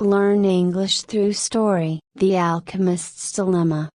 Learn English through story. The Alchemist's Dilemma.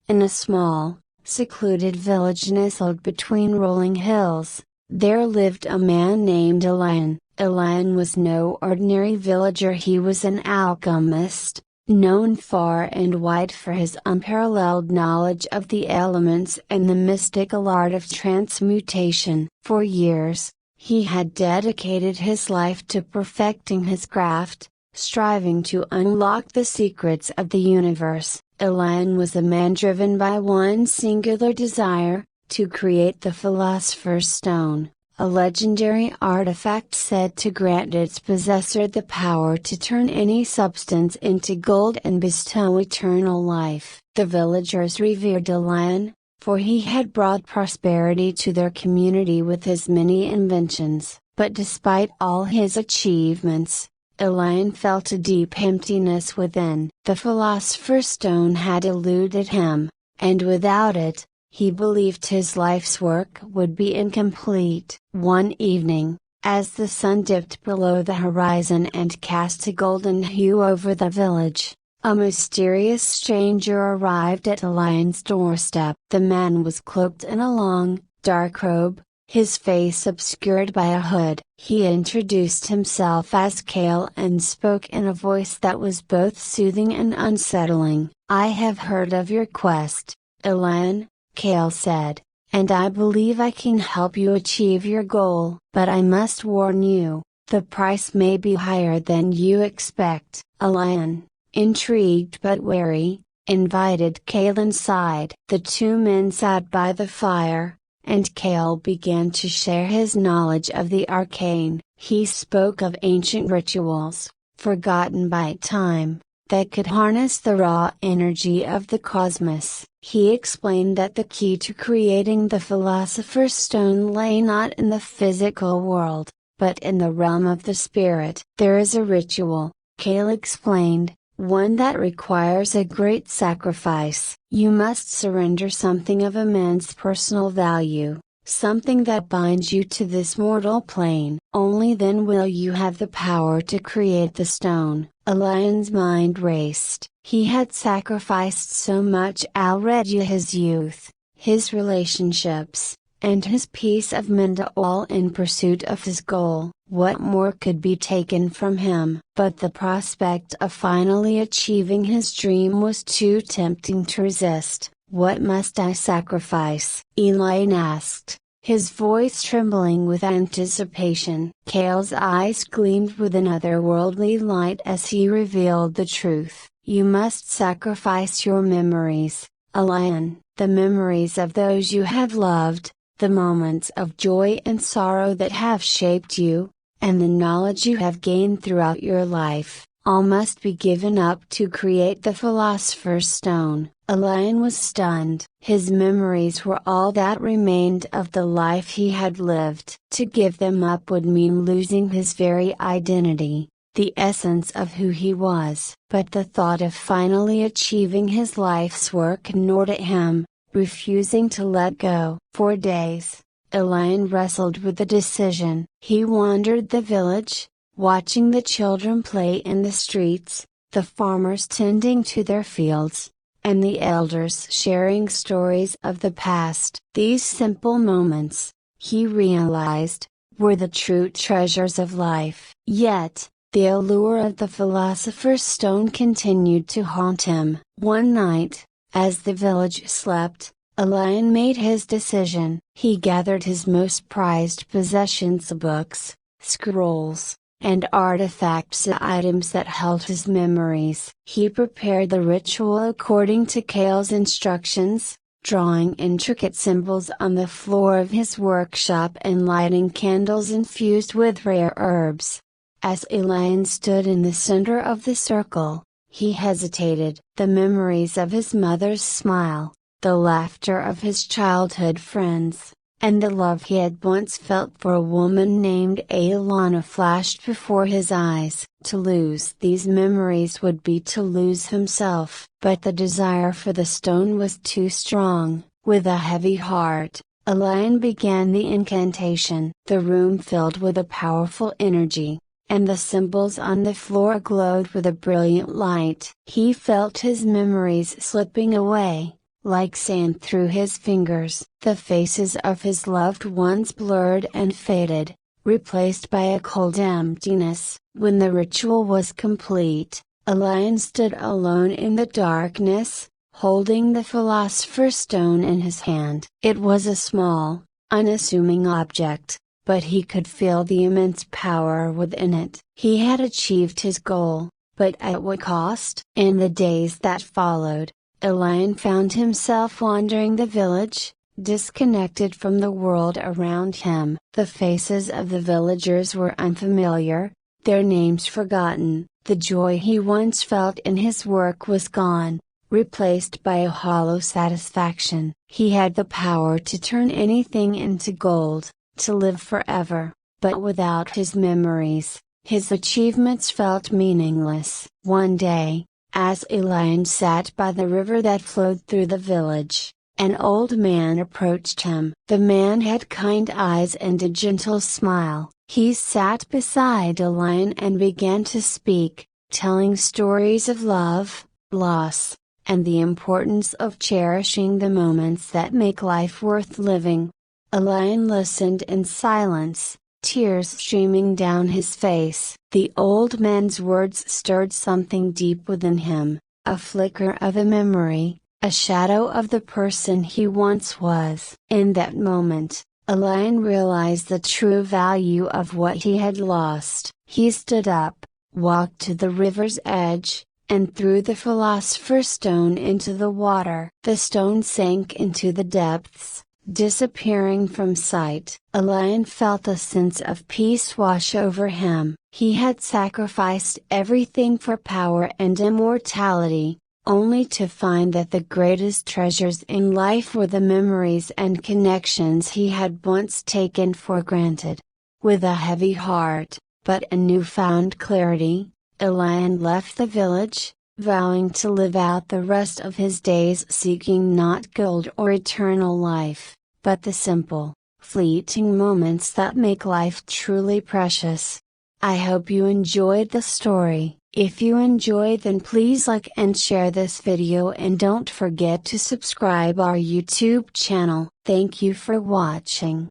In a small, secluded village nestled between rolling hills, there lived a man named Elian. Elian was no ordinary villager, he was an alchemist, known far and wide for his unparalleled knowledge of the elements and the mystical art of transmutation. For years, he had dedicated his life to perfecting his craft, striving to unlock the secrets of the universe. Elian was a man driven by one singular desire, to create the Philosopher's Stone, a legendary artifact said to grant its possessor the power to turn any substance into gold and bestow eternal life. The villagers revered Elian, for he had brought prosperity to their community with his many inventions. But despite all his achievements, Elian felt a deep emptiness within. The Philosopher's Stone had eluded him, and without it, he believed his life's work would be incomplete. One evening, as the sun dipped below the horizon and cast a golden hue over the village, a mysterious stranger arrived at Elian's doorstep. The man was cloaked in a long, dark robe, his face obscured by a hood. He introduced himself as Kale and spoke in a voice that was both soothing and unsettling. "I have heard of your quest, Elian," Kale said, "and I believe I can help you achieve your goal. But I must warn you, the price may be higher than you expect." Elian, intrigued but wary, invited Kale inside. The two men sat by the fire, and Kale began to share his knowledge of the arcane. He spoke of ancient rituals, forgotten by time, that could harness the raw energy of the cosmos. He explained that the key to creating the Philosopher's Stone lay not in the physical world, but in the realm of the spirit. "There is a ritual," Kale explained, "one that requires a great sacrifice. You must surrender something of immense personal value, something that binds you to this mortal plane. Only then will you have the power to create the stone." Elian's mind raced. He had sacrificed so much already: his youth, his relationships, and his peace of mind, all in pursuit of his goal. What more could be taken from him? But the prospect of finally achieving his dream was too tempting to resist. "What must I sacrifice?" Elian asked, his voice trembling with anticipation. Kale's eyes gleamed with an otherworldly light as he revealed the truth. "You must sacrifice your memories, Elian, the memories of those you have loved, the moments of joy and sorrow that have shaped you, and the knowledge you have gained throughout your life. All must be given up to create the Philosopher's Stone." Elian was stunned. His memories were all that remained of the life he had lived. To give them up would mean losing his very identity, the essence of who he was. But the thought of finally achieving his life's work gnawed at him, refusing to let go. For days, Elian wrestled with the decision. He wandered the village, watching the children play in the streets, the farmers tending to their fields, and the elders sharing stories of the past. These simple moments, he realized, were the true treasures of life. Yet, the allure of the Philosopher's Stone continued to haunt him. One night, as the village slept, Elian made his decision. He gathered his most prized possessions: books, scrolls, and artifacts, items that held his memories. He prepared the ritual according to Kale's instructions, drawing intricate symbols on the floor of his workshop and lighting candles infused with rare herbs. As Elian stood in the center of the circle, he hesitated. The memories of his mother's smile, the laughter of his childhood friends, and the love he had once felt for a woman named Alana flashed before his eyes. To lose these memories would be to lose himself. But the desire for the stone was too strong. With a heavy heart, Elian began the incantation. The room filled with a powerful energy, and the symbols on the floor glowed with a brilliant light. He felt his memories slipping away, like sand through his fingers. The faces of his loved ones blurred and faded, replaced by a cold emptiness. When the ritual was complete, a lion stood alone in the darkness, holding the philosopher's stone in his hand. It was a small, unassuming object, but he could feel the immense power within it. He had achieved his goal, but at what cost? In the days that followed, a lion found himself wandering the village, disconnected from the world around him. The faces of the villagers were unfamiliar, their names forgotten. The joy he once felt in his work was gone, replaced by a hollow satisfaction. He had the power to turn anything into gold, to live forever, but without his memories, his achievements felt meaningless. One day, as a lion sat by the river that flowed through the village, an old man approached him. The man had kind eyes and a gentle smile. He sat beside a lion and began to speak, telling stories of love, loss, and the importance of cherishing the moments that make life worth living. A lion listened in silence, tears streaming down his face. The old man's words stirred something deep within him, a flicker of a memory, a shadow of the person he once was. In that moment, a lion realized the true value of what he had lost. He stood up, walked to the river's edge, and threw the philosopher's stone into the water. The stone sank into the depths, disappearing from sight. A lion felt a sense of peace wash over him. He had sacrificed everything for power and immortality, only to find that the greatest treasures in life were the memories and connections he had once taken for granted. With a heavy heart, but a newfound clarity, a lion left the village, vowing to live out the rest of his days seeking not gold or eternal life, but the simple, fleeting moments that make life truly precious. I hope you enjoyed the story. If you enjoyed, then please like and share this video, and don't forget to subscribe our YouTube channel. Thank you for watching.